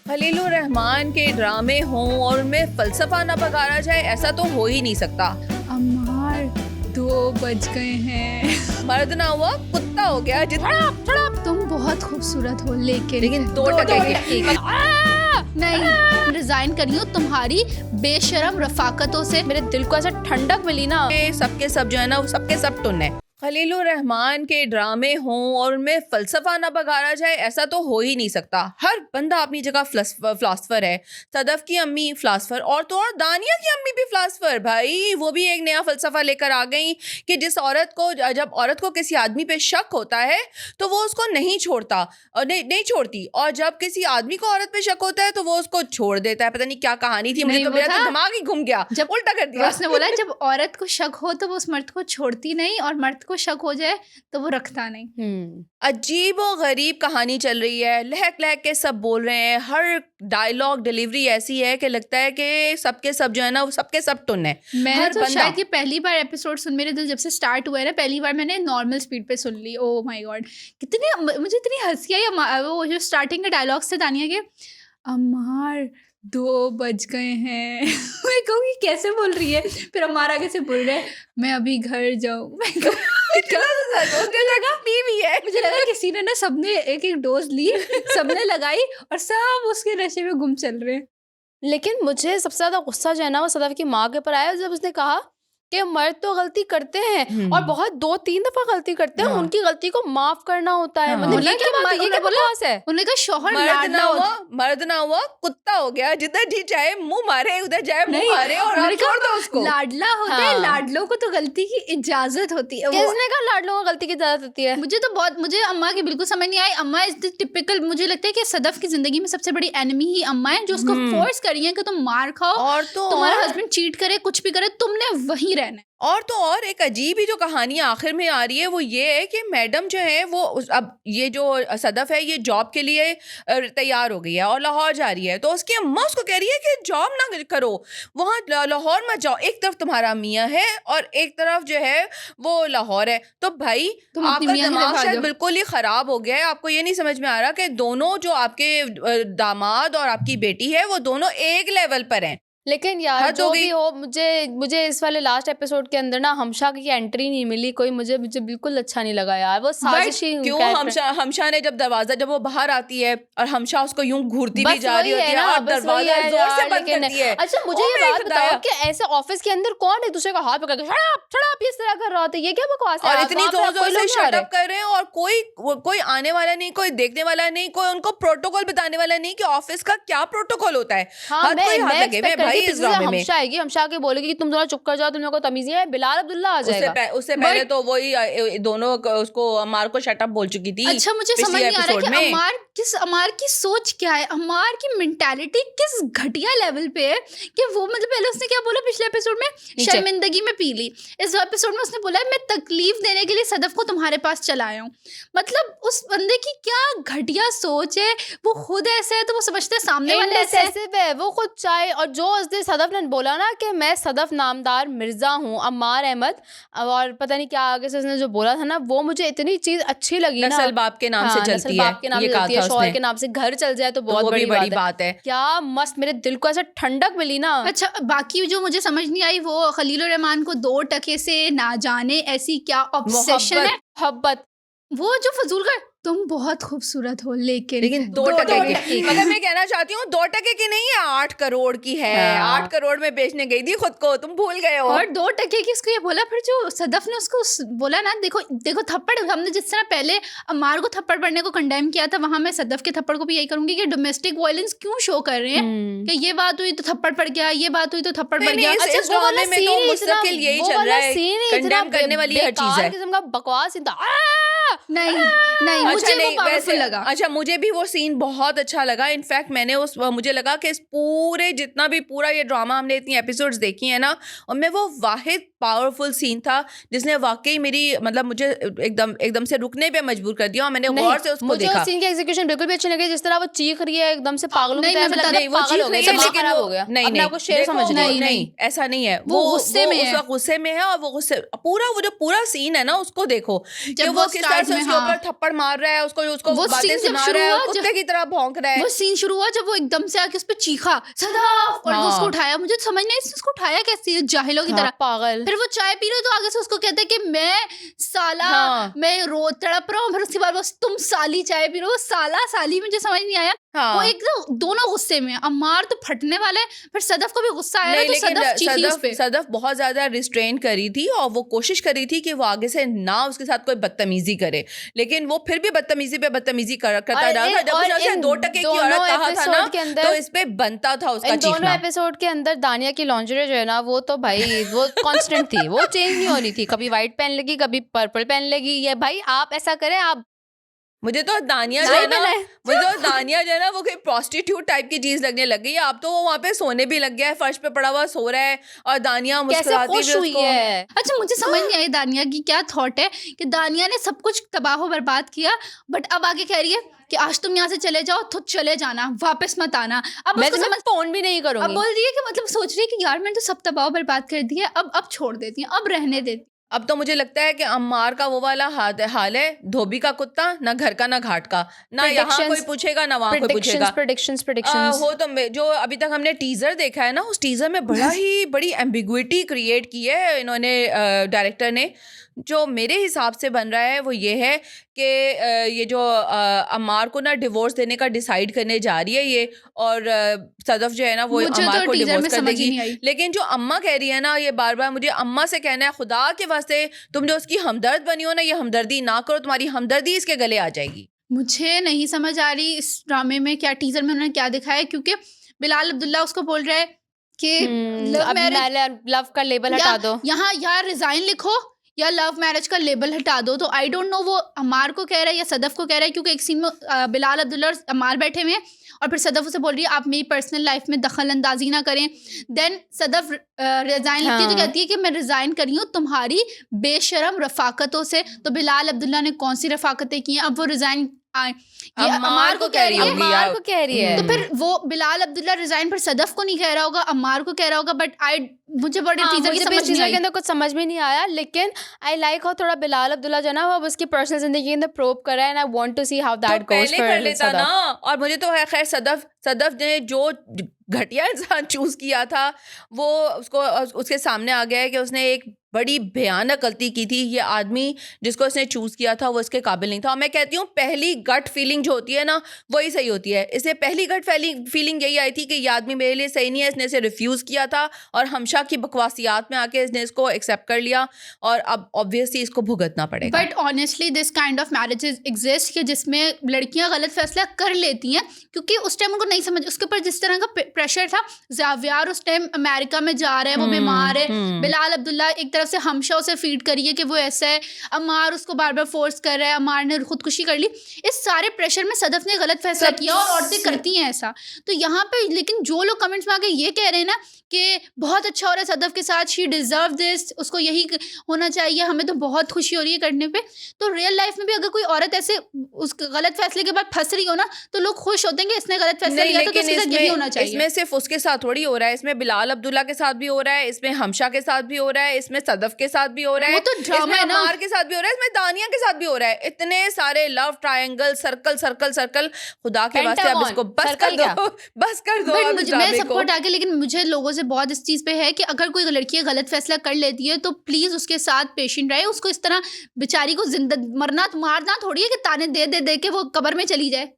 खलीलुर रहमान के ड्रामे हों और उनमें फलसफा ना पकारा जाए, ऐसा तो हो ही नहीं सकता। अम्मार 2 बज गए हैं। मर्द ना हुआ कुत्ता हो गया। तुम बहुत खूबसूरत हो लेकिन 2 टके नहीं, रिजाइन करी हूँ तुम्हारी बेशरम रफाकतों से। मेरे दिल को ऐसा ठंडक मिली ना। सबके सब जो है ना, वो सबके सब टुन है। खलीलुर रहमान के ड्रामे हों और उनमें फलसफा ना पकारा जाए, ऐसा तो हो ही नहीं सकता। हर बंदा अपनी जगह फिलासफर है। सदफ की अम्मी फिलासफर, और तो और दानिया की अम्मी भी फिलासफर। भाई वो भी एक नया फलसफा लेकर आ गई कि जिस औरत को, जब औरत को किसी आदमी पे शक होता है तो वो उसको नहीं छोड़ता और नहीं छोड़ती, और जब किसी आदमी को औरत पे शक होता है तो वो उसको छोड़ देता है। पता नहीं क्या कहानी थी, मुझे तो मेरा दिमाग ही घूम गया, जब उल्टा कर दिया। उसने बोला जब औरत को शक हो तो वो उस मर्द को छोड़ती नहीं, और मर्द को शक हो जाए तो वो रखता नहीं। अजीब और गरीब कहानी चल रही है। लहक लहक के सब बोल रहे हैं। हर डायलॉग डिलीवरी ऐसी है कि लगता है कि सबके सब जो है ना, वो सबके सब टुन है। मैंने तो शायद ये पहली बार एपिसोड सुन, मेरे दिल जब से स्टार्ट हुआ है ना, पहली बार मैंने नॉर्मल स्पीड पे सुन ली। ओह माय गॉड, मुझे इतनी हंसी आई। वो जो स्टार्टिंग के डायलॉग्स थे दानिया के, अम्मार 2 बज गए हैं। मैं कहूँगी कैसे बोल रही है, फिर अम्मार आगे से बोल रहे हैं मैं अभी घर जाऊँ। मुझे लगा किसी ने ना, सबने एक एक डोज ली, सबने लगाई और सब उसके नशे में गुम चल रहे हैं। लेकिन मुझे सबसे ज्यादा गुस्सा जो है ना वो सदफ की माँ के ऊपर आया जब उसने कहा कि मर्द तो गलती करते हैं और बहुत 2-3 दफा गलती करते हैं, उनकी गलती को माफ करना होता है। मतलब ये क्या बात है, ये क्या बकवास है। उन्होंने कहा शौहर मर्द ना हुआ कुत्ता हो गया। जिधर जी चाहे मुंह मारे, उधर जाए मुंह मारे, और आप छोड़ दो उसको। लाडला होता है, लाडलों को तो गलती की इजाजत होती है। किसने कहा लाडलों को गलती की इजाजत होती है? मुझे अम्मा की बिल्कुल समझ नहीं आई। अम्मा इज द टिपिकल, मुझे लगता है कि सदफ की जिंदगी में सबसे बड़ी एनिमी ही अम्मा है, जो उसको फोर्स करी है कि तुम मार खाओ, और तो तुम्हारा हस्बैंड चीट करे, कुछ भी करे, तुमने वहीं रहना है। और तो और एक अजीब ही जो कहानी आखिर में आ रही है वो ये है कि मैडम जो है वो अब ये जो सदफ है ये जॉब के लिए तैयार हो गई है और लाहौर जा रही है। तो उसकी अम्मा उसको कह रही है कि जॉब ना करो, वहाँ लाहौर मत जाओ। एक तरफ तुम्हारा मियाँ है और एक तरफ जो है वो लाहौर है। तो भाई आपका दिमाग शायद बिल्कुल ही खराब हो गया है। आपको ये नहीं समझ में आ रहा कि दोनों जो आपके दामाद और आपकी बेटी है वो दोनों एक लेवल पर हैं। लेकिन यार जो भी हो, मुझे इस वाले लास्ट एपिसोड के अंदर ना हमशा की एंट्री नहीं मिली कोई। मुझे बिल्कुल अच्छा नहीं लगा यार। वो साजिशी क्यों? हमशा ने जब वो बाहर आती है और हमशा उसको यूं घूरती भी जा रही होती है और दरवाजा जोर से बंद करती है। अच्छा मुझे ये बात बताओ कि ऐसे ऑफिस के अंदर कौन एक दूसरे का हाथ पकड़ के शट अप इस तरह कर रहा होता है? ये क्या बकवास है? और इतनी जोर से शट अप कर रहे हैं और कोई आने वाला नहीं, कोई देखने वाला नहीं, कोई उनको प्रोटोकॉल बताने वाला नहीं कि ऑफिस का क्या प्रोटोकॉल होता है। हर कोई हाथ लगे हुए भाई इस ड्रामे में। हमशा आएगी, हमशा के बोलेगी कि तुम दोनों चुप कर जाओ, तुम लोगों को तमीज नहीं है। बिलाल अब्दुल्ला आ जाएगा। उससे पहले तो वही दोनों उसको अम्मार को शट अप बोल चुकी थी। अच्छा मुझे समझ नहीं आ रहा कि अम्मार की सोच क्या है, अम्मार की मेंटालिटी किस घटिया लेवल पे है कि वो, मतलब पहले उसने क्या बोला पिछले एपिसोड में, शर्मिंदगी में पी ली। इस एपिसोड में उसने बोला मैं तकलीफ देने के लिए सदफ को तुम्हारे पास चला आया हूँ। मतलब उस बंदे की क्या घटिया सोच है। वो खुद ऐसे है तो वो समझते हैं सामने वाले ऐसे है, वो खुद चाहे। और जो उस दिन सदफ ने बोला ना कि मैं सदफ नामदार मिर्जा हूँ, अम्मार अहमद, और पता नहीं क्या आगे से उसने जो बोला था ना, वो मुझे इतनी चीज अच्छी लगी ना। नस्ल बाप के नाम से चलती है, शौहर के नाम से घर चल जाए तो बहुत बड़ी बात है। क्या मस्त, मेरे दिल को ऐसा ठंडक मिली ना। अच्छा बाकी जो मुझे समझ नहीं आई, वो खलीलुर रहमान को 2 टके से ना जाने ऐसी क्या ऑब्सेशन है, मोहब्बत। वो जो फजूल का तुम बहुत खूबसूरत हो लेकिन 2 टके की। मगर मैं कहना चाहती हूँ 2 टके की नहीं है, 8 करोड़ की है। 8 करोड़ में बेचने गई थी खुद को, तुम भूल गए हो। और 2 टके की उसको ये बोला। फिर जो सदफ ने उसको बोला ना, देखो थप्पड़, हमने जिस तरह पहले अम्मार को थप्पड़ पड़ने को कंडेम किया था, वहां मैं सदफ के थप्पड़ को भी यही करूंगी कि डोमेस्टिक वायलेंस क्यों शो कर रहे हैं कि ये बात हुई तो थप्पड़ पड़ गया, ये बात हुई तो थप्पड़ पड़ गया। अच्छा इस ड्रामे में तो मुस्तकिल यही चल रहा है, कंडेम करने वाली हर चीज है। किस्म का बकवास नहीं मुझे वो पावरफुल लगा। अच्छा मुझे भी वो सीन बहुत अच्छा लगा। इनफैक्ट मुझे लगा कि इस पूरा ये ड्रामा हमने इतनी एपिसोड्स देखी है ना, और मैं वो वाहिद पावरफुल सीन था जिसने वाकई मेरी मतलब मुझे एकदम से रुकने पे मजबूर कर दिया और मैंने गौर से उसको देखा। मुझे सीन की एग्जीक्यूशन बिल्कुल भी अच्छी लगी। जिस तरह वो चीख रही है एकदम से पागलों की तरह, नहीं ऐसा नहीं है। वो गुस्से में है और वो जो पूरा सीन है ना उसको देखो कि वो किस फ्लैट में, उसके हाँ। ऊपर थप्पड़ मार रहा है, उसको वो बातें scene जब सुना शुरू रहा है, हुआ, कुत्ते की तरह भौंक रहा है। वो सीन शुरू हुआ जब वो एकदम से आके उस पे चीखा सदाफ, और वो हाँ। उसको उठाया। मुझे समझ नहीं इसने उसको उठाया कैसे, जाहिलों की हाँ, तरह। पागल। फिर वो चाय पी रहे तो आगे से उसको कहता है कि मैं साला, हाँ। मैं रो तड़प रहा हूँ। फिर उसके बाद बस तुम साली चाय पी रहे हो, साला साली मुझे समझ नहीं आया। हाँ। वो एक दोनों गुस्से में, अम्मार तो फटने वाला है, फिर सदफ को भी गुस्सा आया ना, नहीं, तो लेकिन सदफ चीखी उस पे। सदफ बहुत ज्यादा रिस्ट्रेन करी थी और वो कोशिश करी थी कि वो आगे से ना उसके साथ कोई बदतमीजी करे, लेकिन वो फिर भी बदतमीजी पे बदतमीजी करता और रहा था। जब और उसने उसे इन 2 टके की दोनों औरत कहा था ना, एपिसोड के अंदर- तो इस पे बनता था उसका इन दोनों चीखना। एपिसोड के अंदर दानिया की लॉन्जरी जो है ना, वो तो भाई वो कांस्टेंट थी, वो चेंज नहीं होनी थी। कभी व्हाइट पहन लेगी, कभी पर्पल पहन लेगी। ये भाई आप ऐसा करें, आप मुझे तो दानिया जो नहीं है ना, बनाए। मुझे तो दानिया जो है ना वो कोई प्रोस्टिट्यूट टाइप की चीज लगने लग गई है। अब तो वो वहाँ पे सोने भी लग गया है, फर्श पे पड़ा हुआ सो रहा है और दानिया कैसे मुस्कुराती खुश भी हुई उसको। है। अच्छा, मुझे समझ नहीं आई दानिया की क्या थॉट है कि दानिया ने सब कुछ तबाह बर्बाद किया, बट अब आगे कह रही है कि आज तुम यहाँ से चले जाओ तो चले जाना, वापस मत आना। अब मैं उसको तुम्हें फोन भी नहीं अब करूंगी। बोल रही है कि मतलब सोच रही है कि यार मैंने तो सब तबाह बर्बाद कर दिया, अब छोड़ देती हूँ, अब रहने देती। अब तो मुझे लगता है कि अम्मार का वो वाला हाल है, धोबी का कुत्ता, ना घर का ना घाट का, ना यहाँ Predictions- कोई पूछेगा ना वहाँ कोई पूछेगा। प्रेडिक्शंस हो तो जो अभी तक हमने टीजर देखा है ना, उस टीजर में बड़ी एम्बिग्विटी क्रिएट की है इन्होंने, डायरेक्टर ने। जो मेरे हिसाब से बन रहा है वो ये है कि ये जो अम्मार को ना डिवोर्स देने का डिसाइड करने जा रही है ये, और सदफ जो है ना वो मुझे अम्मार तो को टीजर में डिवोर्स कर समझ ही देगी। नहीं आई। लेकिन जो अम्मा कह रही है ना, ये बार बार मुझे अम्मा से कहना है, खुदा के वास्ते तुम जो उसकी हमदर्द बनी हो ना, ये हमदर्दी ना करो, तुम्हारी हमदर्दी इसके गले आ जाएगी। मुझे नहीं समझ आ रही इस ड्रामे में क्या, टीजर में उन्होंने क्या दिखाया है, क्योंकि बिलाल अब्दुल्ला उसको बोल रहा है कि लव मैरिज, लव का लेबल हटा दो। यहाँ या रिजाइन लिखो या लव मैरिज का लेबल हटा दो। तो आई डोंट नो वो अम्मार को कह रहा है या सदफ को कह रहा है, क्योंकि एक सीन में बिलाल अब्दुल्ला और अम्मार बैठे हुए हैं और फिर सदफ उसे बोल रही है आप मेरी पर्सनल लाइफ में दखल अंदाजी ना करें। देन सदफ रिजाइन लिखती है तो कहती है कि मैं रिजाइन करी हूँ तुम्हारी बेशरम रफाकतों से। तो बिलाल अब्दुल्ला ने कौन सी रफाकतें की हैं, अब वो रिजाइन ये अम्मार को कह रही है, अम्मार को कह रही है। तो फिर वो बिलाल अब्दुल्ला रिजाइन पर सदफ को नहीं कह रहा होगा, अम्मार को कह रहा होगा। बट मुझे बड़े टीजर की समझ नहीं आई। के अंदर कुछ समझ में नहीं आया, लेकिन आई लाइक हाउ थोड़ा बिलाल अब्दुल्ला जो है ना, वो उसकी पर्सनल जिंदगी के अंदर प्रोब कर रहा है, and I want to see how that goes पहले कर लेता ना। और मुझे तो है, खैर सदफ ने जो घटिया इंसान चूज किया था वो उसके सामने आ गया है कि उसने एक बड़ी भयानक गलती की थी। ये आदमी जिसको उसने चूज किया था वो इसके काबिल नहीं था। और मैं कहती हूँ पहली गट फीलिंग जो होती है ना वही सही होती है। इसलिए पहली गट फीलिंग यही आई थी कि ये आदमी मेरे लिए सही नहीं है, इसने इसे रिफ्यूज किया था और हमशा की बकवासियात में आके इसने इसको एक्सेप्ट कर लिया और अब ऑब्वियसली इसको भुगतना पड़ेगा। But honestly this kind of marriages exist कि जिसमें लड़कियां गलत फैसला कर लेती हैं, क्योंकि उस टाइम उनको नहीं समझ, उसके ऊपर जिस तरह का प्रेशर था। ज़ावियार उस टाइम अमेरिका में जा रहा है, वो बीमार है। बिलाल अब्दुल्ला एक तरफ से हमशा उसे फीड करी है कि वो ऐसा है, अम्मार उसको बार बार फोर्स कर रहा है, अम्मार ने खुदकुशी कर ली। इस सारे प्रेशर में सदफ ने गलत फैसला किया और औरतें करती हैं ऐसा। तो यहाँ पे लेकिन जो लोग कमेंट्स में आके ये कह रहे हैं ना कि बहुत अच्छा हो रहा है सदफ के साथ, शी डिजर्व दिस, उसको यही होना चाहिए, हमें तो बहुत खुशी हो रही है करने पे। तो रियल लाइफ में भी अगर कोई औरत ऐसे उस गलत फैसले के बाद फंस रही हो ना, तो लोग खुश होते हैं कि इसने गलत फैसला लिया, तो इसके साथ यही होना चाहिए। इसमें सिर्फ उसके साथ थोड़ी हो रहा है, इसमें बिलाल अब्दुल्ला के साथ भी हो रहा है, इसमें हमशा के साथ भी हो रहा है, इसमें सदफ के साथ भी हो रहा है, वो तो ड्रामा है ना, अम्मार के साथ भी हो रहा है, इसमें दानिया के साथ भी हो रहा है। इतने सारे love triangle, circle circle circle, खुदा के वास्ते अब इसको बस कर दो, बस कर दो। मैं सपोर्ट आके, लेकिन मुझे लोगों से बहुत इस चीज़ पे है कि अगर कोई लड़की गलत फैसला कर लेती है तो प्लीज़ उसके साथ पेशेंट रहे। उसको इस तरह बेचारी को जिंदा मारना थोड़ी है कि ताने दे दे के वो कब्र में चली जाए।